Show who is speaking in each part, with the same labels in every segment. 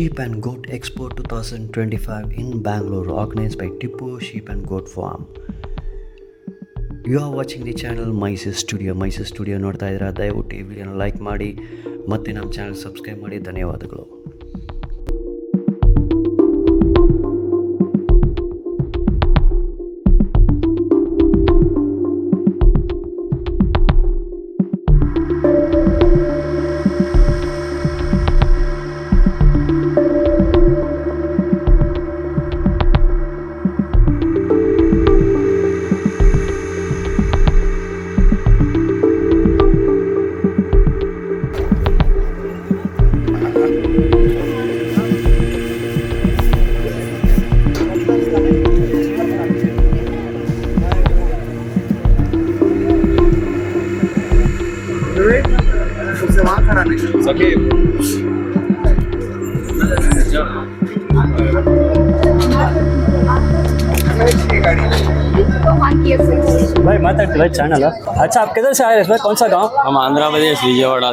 Speaker 1: Sheep and Goat Expo 2025 in Bangalore, organized by Tippu Sheep and Goat Farm. You are watching the channel Mysore Studio ನೋಡ್ತಾ ಇದ್ದೀರಾ. ದಯವಿಟ್ಟು ಈ ವಿಡಿಯೋನ like ಮಾಡಿ ಮತ್ತು ನಮ್ಮ ಚಾನಲ್ ಸಬ್ಸ್ಕ್ರೈಬ್ ಮಾಡಿ. ಧನ್ಯವಾದಗಳು.
Speaker 2: भाई माताड़ते भाई चैनल। अच्छा, आप किधर से आए हैं? कौन सा गांव?
Speaker 3: हम आंध्र प्रदेश
Speaker 2: विजयवाड़ा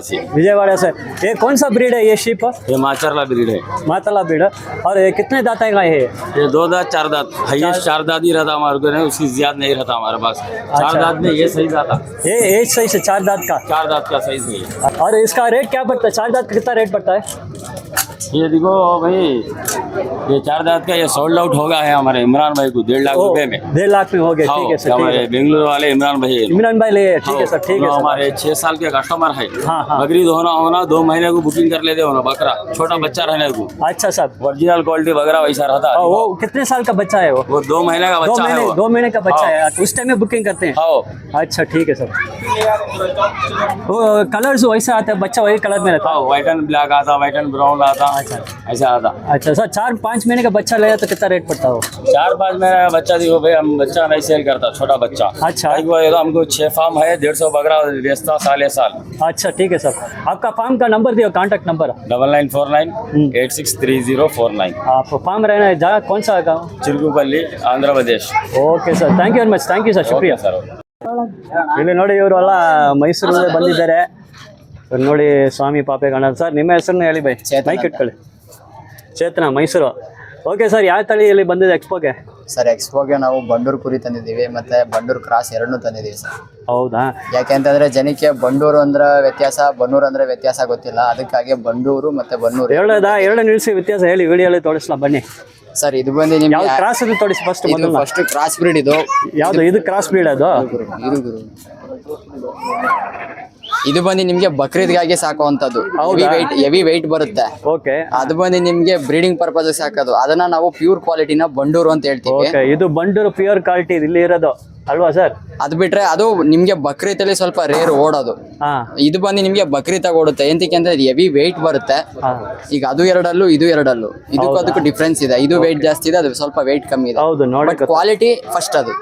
Speaker 2: से। ये कौन सा ब्रीड है ये शीप?
Speaker 3: ये माचरला ब्रीड है।
Speaker 2: मातला ब्रीड। और ये कितने दांत का है?
Speaker 3: ये 2 दांत 4 दांत, हाईएस्ट 4 दांत ही रहता हमारे को, उसकी ज्यादा नहीं रहता हमारे पास। 4 दांत में ये सही आता।
Speaker 2: ये एज सही से 4 दांत का?
Speaker 3: 4 दांत का सही नहीं है।
Speaker 2: और इसका रेट क्या पड़ता है? 4 दांत का कितना रेट पड़ता है?
Speaker 3: ये देखो भाई, ये 4 दांत का ये सोल्ड आउट होगा है हमारे इमरान भाई को 1.5 लाख रुपए में।
Speaker 2: 1.5 लाख में हो गया। ठीक है सर।
Speaker 3: हमारे बेंगलुरु वाले इमरान भाई
Speaker 2: ले। ठीक है सर, ठीक है।
Speaker 3: हमारे 6 साल के कस्टमर है।
Speaker 2: हाँ।
Speaker 3: बकरीद होना 2 महीने को बुकिंग कर लेते होना, बकरा छोटा बच्चा रहने को।
Speaker 2: अच्छा सर,
Speaker 3: ओरिजिनल क्वालिटी बकरा वैसा रहता है।
Speaker 2: वो कितने साल का बच्चा है? वो
Speaker 3: 2 महीने का बच्चा है।
Speaker 2: 2 महीने का बच्चा है। उस टाइम में बुकिंग करते हैं? अच्छा ठीक है सर। वो कलर्स वैसा आता है, बच्चा वही कलर में रहता है?
Speaker 3: व्हाइट एंड ब्लैक आता, व्हाइट एंड ब्राउन आता। अच्छा, ऐसा आता।
Speaker 2: अच्छा सर, 4-5 महीने का बच्चा ले तो कितना रेट पड़ता हो?
Speaker 3: 4-5 महीने का बच्चा देखो भाई, हम बच्चा नहीं सेल करता, छोटा बच्चा।
Speaker 2: अच्छा।
Speaker 3: हमको 6 फार्म है, 150 बकरा बेचता साल।
Speaker 2: अच्छा ठीक है सर। आपका फार्म का नंबर दियो, कॉन्टेक्ट नंबर।
Speaker 3: 9949863049।
Speaker 2: आप फार्म रहना है जगह कौन सा गाँव?
Speaker 3: Chirkupalli, Andhra Pradesh.
Speaker 2: Okay sir, thank you very much. Thank you sir, ಶುಕ್ರಿಯಾ
Speaker 3: ಸರ್.
Speaker 2: ಇಲ್ಲಿ ನೋಡಿ, ಇವರೆಲ್ಲ ಮೈಸೂರಿಗೆ ಬಂದಿದ್ದಾರೆ. ಇವ್ರು ನೋಡಿ ಸ್ವಾಮಿ ಪಾಪೇಗೌಡ ಸರ್. ನಿಮ್ಮ ಹೆಸರನ್ನ ಹೇಳಿ ಬೈ, ಮೈಕ್ ಇಟ್ಕೊಳ್ಳಿ. ಚೇತನ, ಮೈಸೂರು. ಓಕೆ ಸರ್, ಯಾವ ತಳಿಯಲ್ಲಿ ಬಂದಿದೆ ಎಕ್ಸ್ಪೋಗೆ?
Speaker 4: ಸರ್, ಎಕ್ಸ್ಪೋಗೆ ನಾವು ಬಂಡೂರು ಕುರಿ ತಂದಿದ್ದೀವಿ ಮತ್ತು ಬಂಡೂರು ಕ್ರಾಸ್ ಎರಡನ್ನೂ ತಂದಿದ್ದೀವಿ ಸರ್.
Speaker 2: ಹೌದಾ?
Speaker 4: ಯಾಕೆಂತಂದರೆ ಜನಕ್ಕೆ ಬಂಡೂರು ಅಂದ್ರೆ ವ್ಯತ್ಯಾಸ, ಬನ್ನೂರು ಅಂದರೆ ವ್ಯತ್ಯಾಸ ಗೊತ್ತಿಲ್ಲ, ಅದಕ್ಕಾಗಿ ಬಂಡೂರು ಮತ್ತು ಬನ್ನೂರು
Speaker 2: ಎರಡು ನಿಲ್ಲಿಸಿ ವ್ಯತ್ಯಾಸ ಹೇಳಿ, ವಿಡಿಯೋಲಿ ತೋರಿಸ್ಲಾ ಬನ್ನಿ
Speaker 4: ಸರ್. ಇದು ಬಂದು ನಿಮ್ಗೆ
Speaker 2: ಕ್ರಾಸ್ ಅದು ತೋರಿಸಿ ಫಸ್ಟ್.
Speaker 4: ಫಸ್ಟ್ ಕ್ರಾಸ್ ಬ್ರೀಡ್ ಇದು.
Speaker 2: ಯಾವುದು ಇದು ಕ್ರಾಸ್ ಬ್ರೀಡ್? ಅದು
Speaker 4: ಇದು ಬಂದು ನಿಮ್ಗೆ ಬಕ್ರೀದ್ಗಾಗಿ ಸಾಕುವಂಥದ್ದು. ಹೆವಿ ವೆಯ್ಟ್ ಬರುತ್ತೆ.
Speaker 2: ಓಕೆ.
Speaker 4: ಅದು ಬಂದು ನಿಮ್ಗೆ ಬ್ರೀಡಿಂಗ್ ಪರ್ಪಸ್ ಸಾಕೋದು. ಅದನ್ನ ನಾವು ಪ್ಯೂರ್ ಕ್ವಾಲಿಟಿನ ಬಂಡೂರು ಅಂತ ಹೇಳ್ತೀವಿ.
Speaker 2: ಇದು ಬಂಡೂರು ಪ್ಯೂರ್ ಕ್ವಾಲಿಟಿ ಇಲ್ಲಿ ಇರೋದು ಅಲ್ವಾ ಸರ್?
Speaker 4: ಅದು ಬಿಟ್ರೆ ಅದು ನಿಮ್ಗೆ ಬಕ್ರೀತಲ್ಲಿ ಸ್ವಲ್ಪ ರೇರ್ ಓಡೋದು. ಇದು ಬಂದು ನಿಮ್ಗೆ ಬಕ್ರೀತಾಗ ಓಡುತ್ತೆ. ಎಂತಕ್ಕೆ ಅಂದ್ರೆ ಇದು ಹೆವಿ ವೆಯ್ಟ್ ಬರುತ್ತೆ. ಈಗ ಅದು ಎರಡಲ್ಲೂ ಇದು ಎರಡಲ್ಲೂ ಇದಕ್ಕೂ ಅದಕ್ಕೂ ಡಿಫ್ರೆನ್ಸ್ ಇದೆ. ಇದು ವೆಯ್ಟ್ ಜಾಸ್ತಿ ಇದೆ, ಅದು ಸ್ವಲ್ಪ ವೆಯ್ಟ್ ಕಮ್ಮಿ ಇದೆ.
Speaker 2: ಹೌದು, ನೋಡಿ
Speaker 4: ಕ್ವಾಲಿಟಿ ಫಸ್ಟ್. ಅದು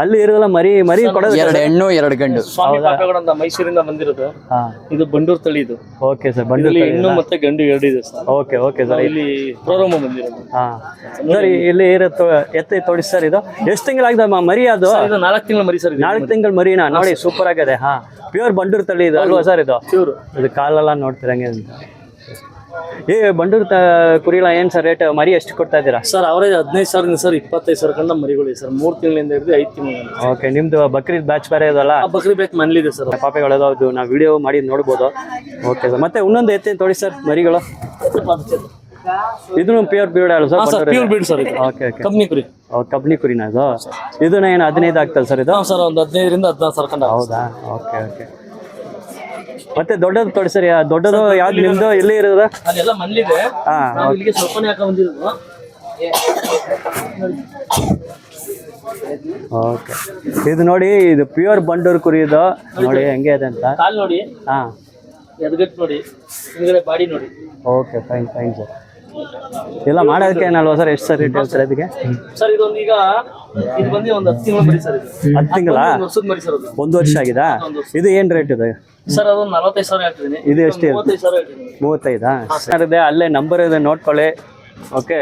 Speaker 2: ಅಲ್ಲಿ ಇರೋಲ್ಲ ಮರಿ ಕೊಡೋದು
Speaker 4: 2 ಹೆಣ್ಣು 2 ಗಂಡು.
Speaker 5: ಮೈಸೂರಿಂದ ಬಂದಿರೋದು. ಇದು ಬಂಡೂರು ತಳಿ ಇದು.
Speaker 2: ಓಕೆ ಸರ್, ಬಂಡೂರು
Speaker 5: ಹೆಣ್ಣು ಮತ್ತೆ ಗಂಡು 2 ಇದೆ ಸರ್.
Speaker 2: Okay okay sir.
Speaker 5: ಇಲ್ಲಿ ಪ್ರೋಗ್ರಾಮ್ ಬಂದಿರೋದು.
Speaker 2: ಸರ್, ಇಲ್ಲಿ ಇರೋ ಎತ್ತಿ ತೋರಿಸಿ ಸರ್. ಇದು ಎಷ್ಟು ತಿಂಗಳಾಗಿದೆ ಮರಿ? ಅದು
Speaker 5: 4 ತಿಂಗಳ ಮರಿ ಸರ್.
Speaker 2: 4 ತಿಂಗಳ ಮರಿನಾ? ನೋಡಿ, ಸೂಪರ್ ಆಗಿದೆ. ಪ್ಯೂರ್ ಬಂಡೂರು ತಳಿ ಇದು ಅಲ್ವಾ ಸರ್? ಇದು ಪ್ಯೂರ್. ಇದು ಕಾಲೆಲ್ಲ ನೋಡ್ತಿರಂಗೆ ಅಂತ. ಈ ಬಂಡೂರು ಕುರಿಗಳ ಏನು ಸರ್ ರೇಟ್? ಮರಿ ಎಷ್ಟು ಕೊಡ್ತಾ ಇದ್ದೀರಾ
Speaker 5: ಸರ್? ಅವರೇಜ್ 15,000 ಸರ್, 25,000 ಕಂಡ ಮರಿಗಳು ಸರ್. 3 ತಿಂಗಳಿಂದ ಹಿಡಿದು 5 ತಿಂಗಳು.
Speaker 2: ಓಕೆ. ನಿಮ್ದು ಬಕ್ರೀದ್ ಬ್ಯಾಚ್ ಬೇರೆ ಇದಲ್ಲ?
Speaker 5: ಬಕ್ರಿ ಬ್ಯಾಚ್ ಮನೇಲಿದೆ ಸರ್.
Speaker 2: ಪಾಪೆಗಳದು ನಾವು ವಿಡಿಯೋ ಮಾಡಿ ನೋಡ್ಬೋದು. Okay sir. ಮತ್ತೆ ಇನ್ನೊಂದು ಎತ್ತಿ ತೋರಿ ಸರ್ ಮರಿಗಳು. ಇದನ್ನು ಪ್ಯೂರ್ ಬ್ರೀಡ್ ಅಲ್ಲ sir?
Speaker 5: Pure breed sir.
Speaker 2: Okay okay.
Speaker 5: Company ಕುರಿ.
Speaker 2: ಕಂಪ್ನಿ ಕುರಿನ ಅದು? ಇದನ್ನ ಏನು 15 ಆಗ್ತದೆ ಸರ್ ಇದು?
Speaker 5: ಸರ್, ಒಂದು 15ರಿಂದ 16,000 ಕಂಡ.
Speaker 2: ಹೌದಾ? Okay okay. ಮತ್ತೆ ದೊಡ್ಡದು ತೋಡಿ ಸರ್. ದೊಡ್ಡದು ಯಾವ್ದು ನಿಮ್ದು? ಎಲ್ಲಿ ಇರೋದು?
Speaker 5: ಅದೆಲ್ಲ ಮನೇಲಿದೆ. ಇಲ್ಲಿಗೆ ಸ್ವಲ್ಪನೇ ಹಾಕ ಬಂದಿರೋದು.
Speaker 2: ಓಕೆ. ಇದು ನೋಡಿ, ಇದು ಪ್ಯೂರ್ ಬಂಡೂರು ಕುರಿ. ಇದು ನೋಡಿ ಹೆಂಗೆ ಇದೆ ಅಂತ.
Speaker 5: ಕಾಲು ನೋಡಿ, ಎದ್ಗಟ್ಟು ನೋಡಿ, ಹಿಂದ್ಗಡೆ ಬಾಡಿ ನೋಡಿ.
Speaker 2: Okay, fine fine sir. ಎಲ್ಲ ಮಾಡೋದಕ್ಕೆ ಏನಲ್ವಾ ಸರ್? ಎಷ್ಟು ಸರ್ ರೇಟ್ ಹೇಳ್ತಾರೆ ಇದಕ್ಕೆ?
Speaker 5: ಸರ್, ಇದೊಂದು ಈಗ ಇದು ಬಂದು ಒಂದು 10 ತಿಂಗಳು ಮರಿ ಸರ್. ಇದು
Speaker 2: 10 ತಿಂಗಳ?
Speaker 5: ವರ್ಷದ ಮರಿ ಸರ್. ಅದು
Speaker 2: 1 ವರ್ಷ ಆಗಿದೆ. ಇದು ಏನು ರೇಟ್ ಇದೆ
Speaker 5: ಸರ್? ಅದು 45,000 ಹೇಳ್ತಿದ್ದೀನಿ.
Speaker 2: ಇದು ಎಷ್ಟು?
Speaker 5: 35,000 ಹೇಳ್ತೀನಿ.
Speaker 2: 35? ಅಲ್ಲೇ ನಂಬರ್ ಇದೆ, ನೋಡ್ಕೊಳ್ಳಿ. ಓಕೆ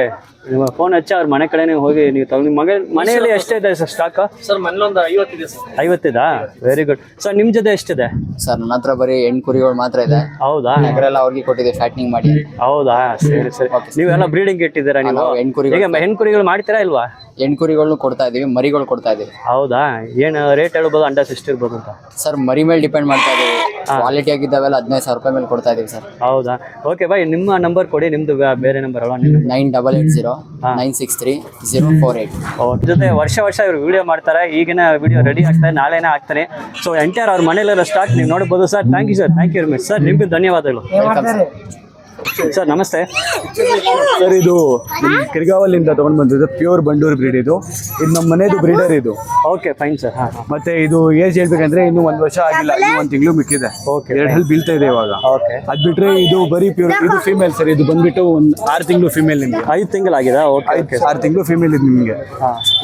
Speaker 2: ನಿಮ್ಮ ಫೋನ್ ಹಚ್ಚಿ ಅವ್ರ ಮನೆ ಕಡೆನೇ ಹೋಗಿ ನೀವು ತಗೊಂಡು ಮನೆಯಲ್ಲಿ ಎಷ್ಟಿದೆ ಸರ್ ಸ್ಟಾಕ್?
Speaker 5: ಸರ್ ಮನೇಲೊಂದು 50 ಇದೆ ಸರ್.
Speaker 2: 50 very good. ಸರ್ ನಿಮ್ಮ ಜೊತೆ ಎಷ್ಟಿದೆ?
Speaker 4: ಸರ್ ನನ್ನ ಹತ್ರ ಬರೀ ಹೆಣ್ಣು ಕುರಿಗಳು ಮಾತ್ರ ಇದೆ.
Speaker 2: ಹೌದಾ?
Speaker 4: ನಗರೆಲ್ಲ ಅವ್ರಿಗೆ ಕೊಟ್ಟಿದೆ ಫ್ಯಾಟ್ನಿಂಗ್ ಮಾಡಿ.
Speaker 2: ಹೌದಾ, ಸರಿ ಸರಿ. ನೀವೆಲ್ಲ ಬ್ರೀಡಿಂಗ್ ಇಟ್ಟಿದ್ದೀರಾ ನೀವು?
Speaker 4: ಹೆಣ್ಣು ಕುರಿಗಳು
Speaker 2: ಈಗ ಹೆಣ್ಣು ಕುರಿಗಳು ಮಾಡ್ತೀರಾ ಇಲ್ವಾ?
Speaker 4: ಹೆಣ್ಣು ಕುರಿಗಳನ್ನು ಕೊಡ್ತಾ ಇದೀವಿ, ಮರಿಗಳು ಕೊಡ್ತಾ ಇದೀವಿ.
Speaker 2: ಹೌದಾ? ಏನು ರೇಟ್ ಹೇಳ್ಬೋದು, ಅಂದಾಜು ಎಷ್ಟಿರ್ಬೋದು ಅಂತ?
Speaker 4: ಸರ್ ಮರಿ ಮೇಲೆ ಡಿಪೆಂಡ್ ಮಾಡ್ತಾ ಇದೀವಿ. ಕ್ವಾಲಿಟಿ ಆಗಿದ್ದಾವೆಲ್ಲ 15,000 ರೂಪಾಯಿ ಮೇಲೆ ಕೊಡ್ತಾ ಇದೀವಿ ಸರ್.
Speaker 2: ಹೌದಾ? ಓಕೆ ಬಾಯ್, ನಿಮ್ಮ ನಂಬರ್ ಕೊಡಿ, ನಿಮ್ದು ಬೇರೆ ನಂಬರ್ ಅಲ್ವಾ?
Speaker 4: 9880 963 048.
Speaker 2: ಜೊತೆ ವರ್ಷ ಇವರು ವಿಡಿಯೋ ಮಾಡ್ತಾರೆ. ಈಗಿನ ವಿಡಿಯೋ ರೆಡಿ ಆಗ್ತಾರೆ, ನಾಳೆನೇ ಆಗ್ತಾನೆ. ಸೊ ಎಂಟೈರ್ ಅವ್ರ ಮನೇಲಿರೋ ಸ್ಟಾಕ್ ನೀವು ನೋಡ್ಬೋದು sir. Thank you sir, thank you very much sir. ನಿಮಗೂ ಧನ್ಯವಾದಗಳು ಸರ್. ನಮಸ್ತೆ
Speaker 6: ಸರ್. ಇದು ಕಿರ್ಗಾವಲಿಂದ ತಗೊಂಡ್ ಬಂದಿದ್ದು ಪ್ಯೂರ್ ಬಂಡೂರ್ ಬ್ರೀಡ್. ಇದು ನಮ್ಮ ಮನೆದು ಬ್ರೀಡರ್ ಇದು.
Speaker 2: Okay fine sir.
Speaker 6: ಮತ್ತೆ ಇದು ಏಜ್ ಹೇಳ್ಬೇಕಂದ್ರೆ ಇನ್ನು 1 ವರ್ಷ ಆಗಿಲ್ಲ, ಇನ್ನು 1 ತಿಂಗಳು ಮಿಕ್ಕಿದೆ.
Speaker 2: ಓಕೆ,
Speaker 6: 2 ಹಲ್ ಬೀಳ್ತಾ ಇದೆ ಇವಾಗ.
Speaker 2: ಓಕೆ,
Speaker 6: ಅದ್ ಬಿಟ್ರೆ ಇದು ಬರೀ ಪ್ಯೂರ್, ಇದು ಫೀಮೇಲ್ ಸರ್. ಇದು ಬಂದ್ಬಿಟ್ಟು 6 ತಿಂಗಳು ಫೀಮೇಲ್ ನಿಮ್ಗೆ.
Speaker 2: 5 ತಿಂಗಳಾಗಿದೆ. ಓಕೆ,
Speaker 6: 6 ತಿಂಗಳು ಫೀಮೇಲ್ ಇದು ನಿಮ್ಗೆ.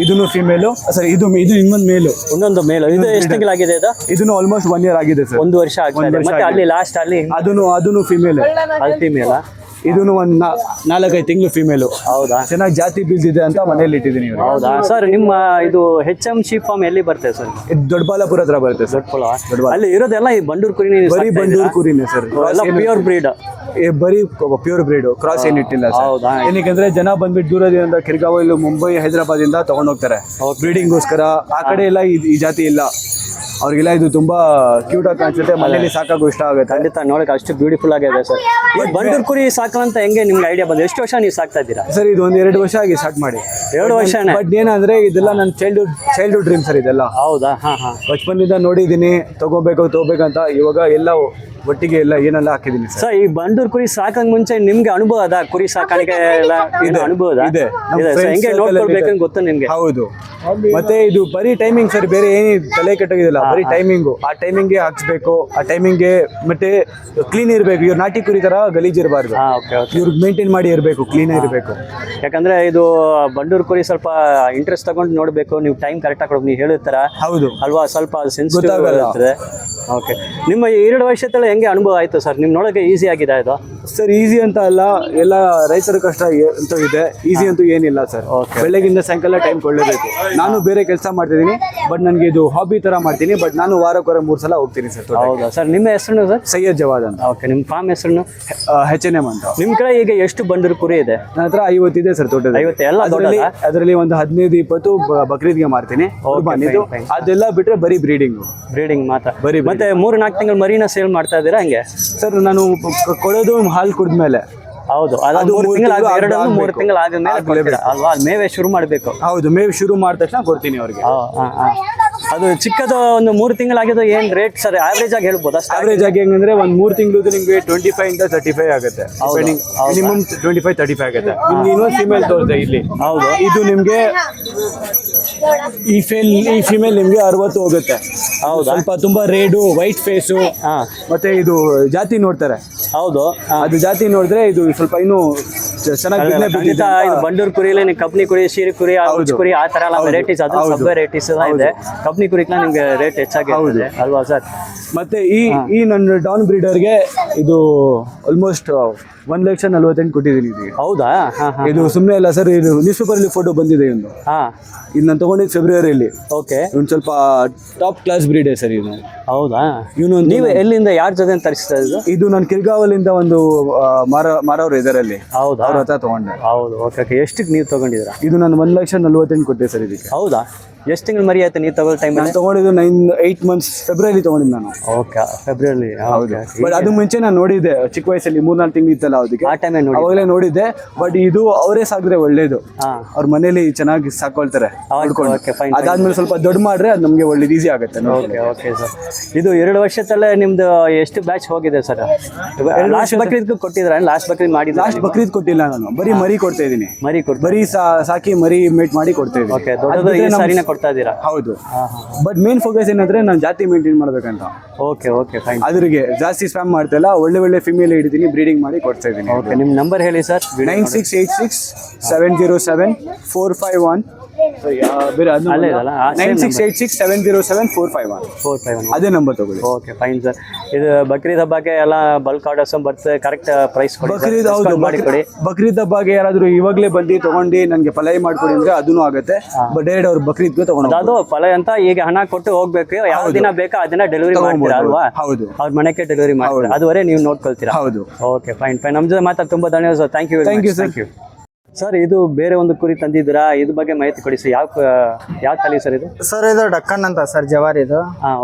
Speaker 6: ಇದನ್ನು ಫೀಮೇಲು ಸರ್. ಇದು ಇನ್ನೊಂದು ಮೇಲು,
Speaker 2: ಇನ್ನೊಂದು ಮೇಲು. ಇದು ಎಷ್ಟು ತಿಂಗಳಾಗಿದೆ?
Speaker 6: ಇದನ್ನು ಆಲ್ಮೋಸ್ಟ್ 1 year ಆಗಿದೆ ಸರ್.
Speaker 2: 1 ವರ್ಷ ಆಗಿದೆ. ಮತ್ತೆ ಅಲ್ಲಿ ಲಾಸ್ಟ್ ಅಲ್ಲಿ
Speaker 6: ಅದನ್ನು ಫೀಮೇಲ್.
Speaker 2: ಅಲ್ಲಿ ಫೀಮೇಲ್.
Speaker 6: ಇದನ್ನು 4-5 ತಿಂಗಳು ಫೀಮೇಲು.
Speaker 2: ಹೌದಾ?
Speaker 6: ಚೆನ್ನಾಗಿ ಜಾತಿ ಬೀಳ್ತಿದೆ ಅಂತ ಮನೇಲಿ ಇಟ್ಟಿದ್ದೀನಿ.
Speaker 2: ಹೌದಾ ಸರ್? ನಿಮ್ಮ ಇದು HM ಶೀಪ್ ಫಾರ್ಮ್ ಎಲ್ಲಿ ಬರ್ತದೆ ಸರ್?
Speaker 6: ಇದು ದೊಡ್ಡಬಳ್ಳಾಪುರ ಹತ್ರ ಬರುತ್ತೆ ಸರ್.
Speaker 2: ಅಲ್ಲಿ ಇರೋದೆಲ್ಲ ಈ ಬಂಡೂರು ಕುರಿ?
Speaker 6: ಬರೀ ಬಂಡೂರು ಕುರಿನೇ ಸರ್.
Speaker 2: ಎಲ್ಲ ಪ್ಯೂರ್ ಬ್ರೀಡ್?
Speaker 6: ಬರೀ ಪ್ಯೂರ್ ಬ್ರೀಡ್, ಕ್ರಾಸ್ ಏನಿಟ್ಟಿಲ್ಲ ಸರ್.
Speaker 2: ಹೌದಾ?
Speaker 6: ಏನಕ್ಕೆ ಜನ ಬಂದ್ಬಿಟ್ಟು ದೂರದಿಂದ ಕಿರ್ಗಾವಲು, ಮುಂಬೈ, ಹೈದರಾಬಾದ್ ಇಂದ ತಗೊಂಡ್ ಹೋಗ್ತಾರೆ ಬ್ರೀಡಿಂಗ್ಗೋಸ್ಕರ. ಆ ಕಡೆ ಎಲ್ಲ ಈ ಜಾತಿ ಇಲ್ಲ ಅವ್ರಿಗೆಲ್ಲ. ಇದು ತುಂಬಾ ಕ್ಯೂಟ್ ಆಗಿ ಕಾಣಿಸುತ್ತೆ, ಮನೇಲಿ ಸಾಕಾಗೋ ಇಷ್ಟ ಆಗುತ್ತೆ.
Speaker 2: ಖಂಡಿತ ನೋಡಕ್ಕೆ ಅಷ್ಟು ಬ್ಯೂಟಿಫುಲ್ ಆಗಿದೆ ಸರ್. ಬಂಡೂರು ಕುರಿ ಸಾಕಂತ ಹೆಂಗೆ ನಿಮ್ಗೆ ಐಡಿಯಾ ಬಂದು? ಎಷ್ಟು ವರ್ಷ ನೀವು ಸಾಕ್ತಾ ಇದ್ದೀರಾ
Speaker 6: ಸರ್? ಇದು 1-2 ವರ್ಷ ಆಗಿ ಸ್ಟಾರ್ಟ್ ಮಾಡಿ.
Speaker 2: 2 ವರ್ಷನೇ?
Speaker 6: ಬಟ್ ಏನಂದ್ರೆ ಇದೆಲ್ಲ ನನ್ನ ಚೈಲ್ಡ್ಹುಡ್ ಡ್ರೀಮ್ ಸರ್ ಇದೆಲ್ಲ.
Speaker 2: ಹೌದಾ?
Speaker 6: ಬಚಪನ್ನಿಂದ ನೋಡಿದ್ದೀನಿ, ತಗೋಬೇಕಂತ. ಇವಾಗ ಎಲ್ಲ ಒಟ್ಟಿಗೆ ಎಲ್ಲ ಏನೆಲ್ಲ ಹಾಕಿದ್ದೀನಿ ಸರ್.
Speaker 2: ಈ ಬಂಡೂರು ಕುರಿ ಸಾಕಂಗ್ ಮುಂಚೆ ನಿಮ್ಗೆ ಅನುಭವ ಅದ? ಕುರಿ ಸಾಕಾಣಿಕೆ ಎಲ್ಲ ಅನುಭವ ಇದೆ? ಹೆಂಗೆ ನೋಡ್ಕೊಳ್ಬೇಕಂತ ಗೊತ್ತು ನಿಮ್ಗೆ?
Speaker 6: ಹೌದು. ಮತ್ತೆ ಇದು ಬರೀ ಟೈಮಿಂಗ್ ಸರ್, ಬೇರೆ ಏನಿ ತಲೆ ಕೆಟ್ಟೋಗಿದಿಲ್ಲ. ಬರೀ ಟೈಮಿಂಗು, ಆ ಟೈಮಿಂಗ್ಗೆ ಹಾಕ್ಸ್ಬೇಕು, ಆ ಟೈಮಿಂಗ್ಗೆ. ಮತ್ತೆ ಕ್ಲೀನ್ ಇರಬೇಕು. ಇವ್ರು ನಾಟಿ ಕುರಿ ತರ ಗಲೀಜ್ ಇರಬಾರ್ದು. ಇವ್ರಿಗೆ ಮೇಂಟೈನ್ ಮಾಡಿ ಇರಬೇಕು, ಕ್ಲೀನ್ ಇರಬೇಕು.
Speaker 2: ಯಾಕಂದ್ರೆ ಇದು ಬಂಡೂರು ಕುರಿ ಸ್ವಲ್ಪ ಇಂಟ್ರೆಸ್ಟ್ ತಗೊಂಡು ನೋಡ್ಬೇಕು. ನೀವು ಟೈಮ್ ಕರೆಕ್ಟ್ ಆಗಿ ನೀವು ಹೇಳಿರ್ತಾರ.
Speaker 6: ಹೌದು
Speaker 2: ಅಲ್ವಾ? ಸ್ವಲ್ಪ ಸೆನ್ಸಿಟಿವ್ ಇರ್ತದೆ. ಓಕೆ, ನಿಮ್ಮ 2 ವರ್ಷದಲ್ಲ ಹೆಂಗೆ ಅನುಭವ ಆಯ್ತು ಸರ್? ನಿಮ್ ನೋಡೋಕೆ ಈಸಿ ಆಗಿದೆ ಇದು?
Speaker 6: ಸರ್ ಈಸಿ ಅಂತ ಅಲ್ಲ, ಎಲ್ಲ ರೈತರ ಕಷ್ಟ ಅಂತೂ ಇದೆ. ಈಸಿ ಅಂತೂ ಏನಿಲ್ಲ ಸರ್. ಬೆಳಗ್ಗಿಂದ ಸಾಯಂಕಾಲ ಟೈಮ್ ಕೊಳ್ಳೇಬೇಕು. ನಾನು ಬೇರೆ ಕೆಲಸ ಮಾಡ್ತಿದ್ದೀನಿ, ಬಟ್ ನನಗೆ ಇದು ಹಾಬಿ ತರ ಮಾಡ್ತೀನಿ. ಬಟ್ ನಾನು ವಾರಕ್ಕೆ 3 ಸಲ ಹೋಗ್ತೀನಿ ಸರ್.
Speaker 2: ಹೌದಾ ಸರ್? ನಿಮ್ಮ ಹೆಸರು ಸರ್?
Speaker 6: ಸೈಯದ್ ಜವಾದ್ ಅಂತ.
Speaker 2: ಓಕೆ, ನಿಮ್ಮ ಫಾರ್ಮ್ ಹೆಸರು?
Speaker 6: H&M ಅಂತ.
Speaker 2: ನಿಮ್ಮ ಕಡೆ ಈಗ ಎಷ್ಟು ಬಂಡೂರು ಕುರಿ ಇದೆ?
Speaker 6: ನನ್ನ ಹತ್ರ 50 ಇದೆ ಸರ್. ತೋಟದಲ್ಲಿ
Speaker 2: 50 ಎಲ್ಲ?
Speaker 6: ಅದರಲ್ಲಿ ಒಂದು 15-20 ಬಕ್ರೀದ್ಗೆ ಮಾರ್ತೀನಿ. ಅದೆಲ್ಲ ಬಿಟ್ರೆ ಬರೀ ಬ್ರೀಡಿಂಗ್ ಮಾತ್ರ.
Speaker 2: ಮತ್ತೆ 3-4 ತಿಂಗಳು ಮರಿನ ಸೇಲ್ ಮಾಡ್ತಾ ಇದ್ದೀರಾ ಹಂಗೆ
Speaker 6: ಸರ್? ನಾನು ಕೊಡೋದು ಹಾಲು ಕುಡಿದ್ಮೇಲೆ.
Speaker 2: ಹೌದು, ಅದು 3 ತಿಂಗಳು ಆದ್ಮೇಲೆ ಅಲ್ವಾ? ಮೇವೆ ಶುರು ಮಾಡಬೇಕು.
Speaker 6: ಹೌದು, ಮೇವು ಶುರು ಮಾಡಿದ ತಕ್ಷಣ ಕೊಡ್ತೀನಿ ಅವ್ರಿಗೆ.
Speaker 2: ಅದು ಚಿಕ್ಕದು ಒಂದು 3 ತಿಂಗಳಾಗಿದ್ದು ಏನ್ ರೇಟ್ ಸರ್ ಆವರೇಜ್ ಆಗಿ ಹೇಳ್ಬೋದಾ?
Speaker 6: ಆವರೇಜ್ ಆಗಿ ಹೆಂಗಂದ್ರೆ ಒಂದು 3 ತಿಂಗಳು ನಿಮ್ಗೆ 25-35 ಆಗುತ್ತೆ. ಮಿನಿಮಮ್ 25-35 ಆಗುತ್ತೆ. ನಿಮ್ಗೆ ಇನ್ನೊಂದು ಫಿಮೇಲ್ ತೋರಿದೆ ಇಲ್ಲಿ.
Speaker 2: ಹೌದು,
Speaker 6: ಇದು ನಿಮ್ಗೆ ಈ ಫಿಮೇಲ್ ನಿಮ್ಗೆ 60 ಹೋಗುತ್ತೆ.
Speaker 2: ಹೌದು,
Speaker 6: ಸ್ವಲ್ಪ ತುಂಬಾ ರೇಡು, ವೈಟ್ ಫೇಸು. ಮತ್ತೆ ಇದು ಜಾತಿ ನೋಡ್ತಾರೆ.
Speaker 2: ಹೌದು,
Speaker 6: ಅದು ಜಾತಿ ನೋಡಿದ್ರೆ ಇದು ಸ್ವಲ್ಪ ಇನ್ನೂ ಚೆನ್ನಾಗಿ.
Speaker 2: ಬಂಡೂರು ಕುರಿಯಲ್ಲಿ ಕಬ್ನಿ ಕುರಿ, ಶೀರಿ ಕುರಿ, ಕುರಿ ಆ ತರ ಎಲ್ಲ ವೆರೈಟೀಸ್, ಅದು ಸಬ್ ವೆರೈಟೀಸ್ ಎಲ್ಲ ಇದೆ. ಕಬ್ನಿ ಕುರಿಕ್ಲ ನಿಮ್ಗೆ ರೇಟ್ ಹೆಚ್ಚಾಗಿ ಅಲ್ವಾ ಸರ್?
Speaker 6: ಮತ್ತೆ ಈ ನನ್ನ ಡಾನ್ ಬ್ರೀಡರ್ಗೆ ಇದು ಆಲ್ಮೋಸ್ಟ್ 1,40,000 ಕೊಟ್ಟಿದ್ದೀನಿ ಇದೀಗ.
Speaker 2: ಹೌದಾ?
Speaker 6: ಇದು ಸುಮ್ಮನೆ ಅಲ್ಲ ಸರ್, ಇದು ನ್ಯೂಸ್ ಪೇಪರ್ ಅಲ್ಲಿ ಫೋಟೋ ಬಂದಿದೆ ಒಂದು. ಇದು ನಾನು ತಗೊಂಡಿದ್ದು ಫೆಬ್ರವರಿಯಲ್ಲಿ.
Speaker 2: ಓಕೆ,
Speaker 6: ಇವ್ನು ಸ್ವಲ್ಪ ಟಾಪ್ ಕ್ಲಾಸ್ ಬ್ರೀಡ್ ಸರ್ ಇದು.
Speaker 2: ಹೌದಾ? ನೀವು ಎಲ್ಲಿಂದ ಯಾರ ಜೊತೆ ತರಿಸ್ತಾ ಇದ್ದು?
Speaker 6: ಇದು ನಾನು ಕಿರ್ಗಾವಲಿಂದ ಒಂದು ಮಾರೋರು ಇದರಲ್ಲಿ.
Speaker 2: ಹೌದಾ?
Speaker 6: ಅವ್ರ ಹತ್ರ ತಗೊಂಡೆ.
Speaker 2: ಹೌದು, ಓಕೆ. ಎಷ್ಟಕ್ಕೆ ನೀವು ತಗೊಂಡಿದ್ದೀರಾ?
Speaker 6: ಇದು ನಾನು 1,40,000 ಕೊಟ್ಟೆ ಸರ್ ಇದಕ್ಕೆ.
Speaker 2: ಹೌದಾ? ಎಷ್ಟು ತಿಂಗಳು ಮರಿ ಆಯ್ತು ನೀವು ತಗೊಳ್ಳೋ ಟೈಮ್?
Speaker 6: ನಾನು ತಗೊಂಡಿದ್ದು 8 ಮಂತ್ಸ್ ಫೆಬ್ರವರಿ ತಗೊಂಡಿದ್ದು ನಾನು.
Speaker 2: Okay, February.
Speaker 6: ಹೌದು, ಬಟ್ ಅದು ಮುಂಚೆ ನಾನು ನೋಡಿದ್ದೆ ಚಿಕ್ಕ ವಯಸ್ಸಲ್ಲಿ 3-4 ತಿಂಗಳು ಇತ್ತಲ್ಲ ಅದಕ್ಕೆ.
Speaker 2: ಆ ಟೈಮ್
Speaker 6: ಅವಾಗಲೇ ನೋಡಿದ್ದೆ. ಬಟ್ ಇದು ಅವರೇ ಸಾಕಿದ್ರೆ ಒಳ್ಳೇದು. ಅವ್ರ ಮನೇಲಿ ಚೆನ್ನಾಗಿ ಸಾಕೊಳ್ತಾರೆ. ಅದಾದ್ಮೇಲೆ ಸ್ವಲ್ಪ ದೊಡ್ಡ ಮಾಡ್ರೆ ಅದು ನಮ್ಗೆ ಒಳ್ಳೇದು, ಈಸಿ ಆಗುತ್ತೆ.
Speaker 2: ಓಕೆ ಸರ್, ಇದು 2 ವರ್ಷದಲ್ಲೇ ನಿಮ್ದು ಎಷ್ಟು ಬ್ಯಾಚ್ ಹೋಗಿದೆ ಸರ್? ಲಾಸ್ಟ್ ಬಕ್ರೀದ್ ಕೊಟ್ಟಿದ್ರ? ಲಾಸ್ಟ್ ಬಕ್ರೀದ್ ಮಾಡಿ?
Speaker 6: ಲಾಸ್ಟ್ ಬಕ್ರೀದ್ ಕೊಟ್ಟಿಲ್ಲ ನಾನು, ಬರೀ ಮರಿ ಕೊಡ್ತಾ ಇದೀನಿ. ಬರೀ ಸಾಕಿ ಮರಿ ಮೇಟ್ ಮಾಡಿ ಕೊಡ್ತಾ ಇದೀನಿ.
Speaker 2: ಓಕೆ, ದೊಡ್ಡದು ಈ ಸಾರಿನ ಕೊಡ್ತಾ ಇದ್ದೀರಾ?
Speaker 6: ಹೌದು, ಬಟ್ ಮೇನ್ ಫೋಕಸ್ ಏನಂದ್ರೆ ನಾನು ಜಾತಿ ಮೇಂಟೈನ್ ಮಾಡ್ಬೇಕಂತ.
Speaker 2: Okay okay, fine.
Speaker 6: ಅದ್ರಿಗೆ ಜಾಸ್ತಿ ಸ್ಪ್ಯಾಮ್ ಮಾಡ್ತಾ ಇಲ್ಲ, ಒಳ್ಳೆ ಫಿಮೇಲ್ ಹಿಡಿತೀನಿ, ಬ್ರೀಡಿಂಗ್ ಮಾಡಿ ಕೊಡ್ತಾ ಇದೀನಿ.
Speaker 2: ಓಕೆ, ನಿಮ್ಮ ನಂಬರ್ ಹೇಳಿ ಸರ್.
Speaker 6: 9686 707 451 ಬೇರೆ ಅದು
Speaker 2: ಅಲ್ಲೇ ಇದಲ್ಲ, ಆ same
Speaker 6: 9686707451
Speaker 2: 451.
Speaker 6: ಅದೇ ನಂಬರ್ ತಗೊಳ್ಳಿ.
Speaker 2: Okay fine sir. ಇದು ಬಕ್ರೀದ್ ಹಬ್ಬಕ್ಕೆ ಎಲ್ಲ ಬಲ್ಕ್ ಆರ್ಡರ್ಸ್ ಬರ್ತದೆ, ಕರೆಕ್ಟ್ ಪ್ರೈಸ್ ಕೊಡಿ sir.
Speaker 6: ಬಕ್ರೀದ್ ಹೌದು,
Speaker 2: Discount ಮಾಡಿ ಕೊಡಿ.
Speaker 6: ಬಕ್ರೀದ್ ಹಬ್ಬಗೆ ಯಾರಾದ್ರೂ ಇವಾಗಲೇ ಬಂದು ತಗೊಂಡು ನನಗೆ ಫಲೈ ಮಾಡ್ಕೊಡಿ ಅಂದ್ರೆ ಅದೂ ಆಗುತ್ತೆ. ಡೈರೆಕ್ಟ್ ಅವ್ರು ಬಕ್ರೀದ್ಗೆ ತಗೊಂಡು
Speaker 2: ಅದು ಫಲ ಅಂತ ಈಗ ಹಣ ಕೊಟ್ಟು ಹೋಗ್ಬೇಕು, ಯಾವ ದಿನ ಬೇಕಾ ಅದನ್ನ ಡೆಲಿವರಿ ಮಾಡ್ತೀರಾ ಅಲ್ವಾ?
Speaker 6: ಹೌದು
Speaker 2: ಅವ್ರ ಮನೆಗೆ ಡೆಲಿವರಿ ಮಾಡ್ತೀರಾ, ಅದುವರೆ ನೀವು ನೋಡ್ಕೊಳ್ತೀರಾ?
Speaker 6: ಹೌದು.
Speaker 2: Okay fine fine. ನಮ್ಮ ಜೊತೆ ಮಾತಾಡಿ ತುಂಬಾ ಧನ್ಯವಾದ sir. Thank you
Speaker 6: Thank you, sir.
Speaker 2: Thank you sir. ಇದು ಬೇರೆ ಒಂದು ಕುರಿ ತಂದಿದ್ದೀರಾ, ಇದ್ರ ಬಗ್ಗೆ ಮಾಹಿತಿ ಕೊಡಿ ಸರ್. ಯಾವ ತಳಿ ಸರ್ ಇದು?
Speaker 7: ಸರ್ ಇದು ಡಕ್ಕನ್ ಅಂತ ಸರ್, ಜವಾರಿ ಇದು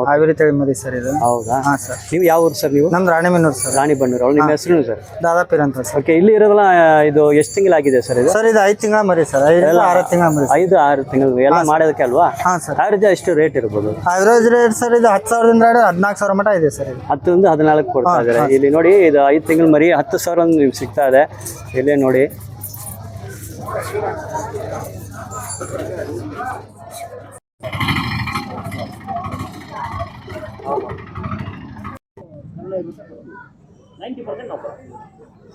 Speaker 7: ಹಾವೇರಿ ತಳಿ ಮರಿ ಸರ್ ಇದು.
Speaker 2: ಹೌದಾ?
Speaker 7: ಹಾ ಸರ್.
Speaker 2: ನೀವು ಯಾವ ಊರು ಸರ್? ನೀವು
Speaker 7: ನಮ್ದು ರಾಣಿಬೆನ್ನೂರು ಸರ್.
Speaker 2: ರಾಣಿಬೆನ್ನೂರು. ಅವ್ರು ನಿಮ್ಮ ಹೆಸರು ಸರ್?
Speaker 7: ದಾದಾಪೀರ್ ಅಂತ ಸರ್.
Speaker 2: ಓಕೆ, ಇಲ್ಲಿ ಇರೋದಲ್ಲ, ಇದು ಎಷ್ಟು ತಿಂಗಳಾಗಿದೆ ಸರ್ ಇದು?
Speaker 7: ಸರ್ ಇದು 5 ತಿಂಗಳ ಮರಿ ಸರ್, 6 ತಿಂಗಳ ಮರಿ.
Speaker 2: 5-6 ತಿಂಗಳು ಎಲ್ಲ ಮಾಡೋದಕ್ಕೆ ಅಲ್ವಾ?
Speaker 7: ಹಾ ಸರ್.
Speaker 2: ಆವ್ರೇಜ್ ಎಷ್ಟು ರೇಟ್ ಇರ್ಬೋದು?
Speaker 7: ಅವರೇಜ್ ರೇಟ್ ಸರ್ ಇದು 10,000ದಿಂದ 14,000 ಮಟ ಇದೆ ಸರ್ ಇದು.
Speaker 2: 10ರಿಂದ 14 ಕೊಡ್ತಾ ಇದ್ದಾರೆ. ಇಲ್ಲಿ ನೋಡಿ, ಇದು 5 ತಿಂಗಳ ಮರಿ 10,000 ನಿಮ್ಗೆ ಸಿಗ್ತಾ ಇದೆ. ಇಲ್ಲೇ ನೋಡಿ.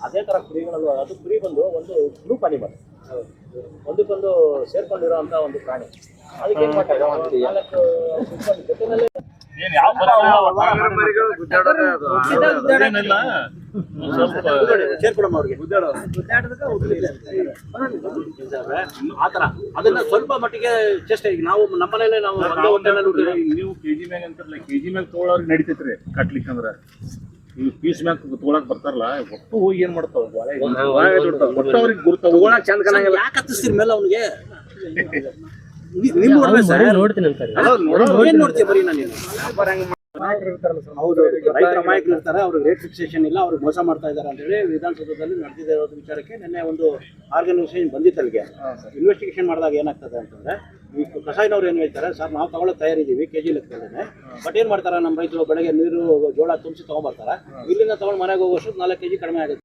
Speaker 5: ಅದೇ ಥರ ಕುರಿಗಳಲ್ಲೂ ಅದು ಕುರಿ ಬಂದು ಒಂದು ಗ್ರೂಪ್ ಅನಿಮಲ್, ಒಂದಕ್ಕೊಂದು ಸೇರ್ಕೊಂಡಿರೋ ಅಂತ ಒಂದು ಪ್ರಾಣಿ. ಅದಕ್ಕೆ ಏನು ಮಾಡ್ತಾರೆ, 4 ಜೊತೆನಲ್ಲೇ ಆ ಥರ ಅದನ್ನ ಸ್ವಲ್ಪ ಮಟ್ಟಿಗೆ ಚೇಷ್ಟೆ. ಈಗ ನಾವು ನಮ್ಮನೇಲೆ ನಾವು
Speaker 8: ನೀವು ಕೆಜಿ ಮ್ಯಾಗ ಅಂತಾರಲ್ಲ, ಕೆಜಿ ಮ್ಯಾಗ ತೊಗೊಳೋರಿಗೆ ನಡೀತೈತ್ರಿ ಕಟ್ಲಿಕ್ಕೆ. ಅಂದ್ರೆ ನೀವು ಪೀಸ್ ಮ್ಯಾಗ ತೊಗೊಳಕ್ ಬರ್ತಾರಲ್ಲ, ಒಟ್ಟು ಹೋಗಿ ಏನ್ ಮಾಡ್ತಾವ ಒಟ್ಟು ಅವ್ರಿಗೆ ಗುರುತಾವ ಚಂದ ಕಾಣಂಗಿಲ್ಲ.
Speaker 5: ಯಾಕೆ ಹತ್ತಿಸ್ತೀರಿ ಮೇಲೆ ಅವನಿಗೆ? ನಿಮ್ಮ ನೋಡ್ತೀನಿ ಅಂತಾರೆ. ಏನ್ ನೋಡ್ತೀಯ ಬರೀ ನಾನು? ಹೌದು, ರೈತರ ಅಮಾಯಕರು ಇರ್ತಾರೆ, ಅವ್ರಿಗೆ ರೇಟ್ ಫಿಕ್ಸೇಷನ್ ಇಲ್ಲ, ಅವ್ರಿಗೆ ಮೋಸ ಮಾಡ್ತಾ ಇದ್ದಾರೆ ಅಂತ ಹೇಳಿ ವಿಧಾನಸೌಧದಲ್ಲಿ ನಡೆದಿರೋ ವಿಚಾರಕ್ಕೆ ನಿನ್ನೆ ಒಂದು ಆರ್ಗನೈಸೇಷನ್ ಬಂದಿತ್ತು ಅಲ್ಲಿಗೆ. ಇನ್ವೆಸ್ಟಿಗೇಷನ್ ಮಾಡಿದಾಗ ಏನಾಗ್ತದೆ ಅಂತಂದ್ರೆ, ಈ ಕಸಾಯಿನವ್ರು ಏನು ಹೇಳ್ತಾರೆ, ಸರ್ ನಾವು ತಗೊಳ್ಳೋಕೆ ತಯಾರಿದ್ದೀವಿ ಕೆಜಿ ಲೆಕ್ಕದಲ್ಲೇ, ಬಟ್ ಏನು ಮಾಡ್ತಾರೆ ನಮ್ಮ ರೈತರು ಬೆಳಗ್ಗೆ ನೀರು ಜೋಳ ತುಂಬಿಸಿ ತೊಗೊಂಬರ್ತಾರೆ, ಇಲ್ಲಿಂದ ತೊಗೊಂಡು ಮನೆಗೆ ಹೋಗೋಷ್ಟು 4 kg ಕಡಿಮೆ ಆಗುತ್ತೆ.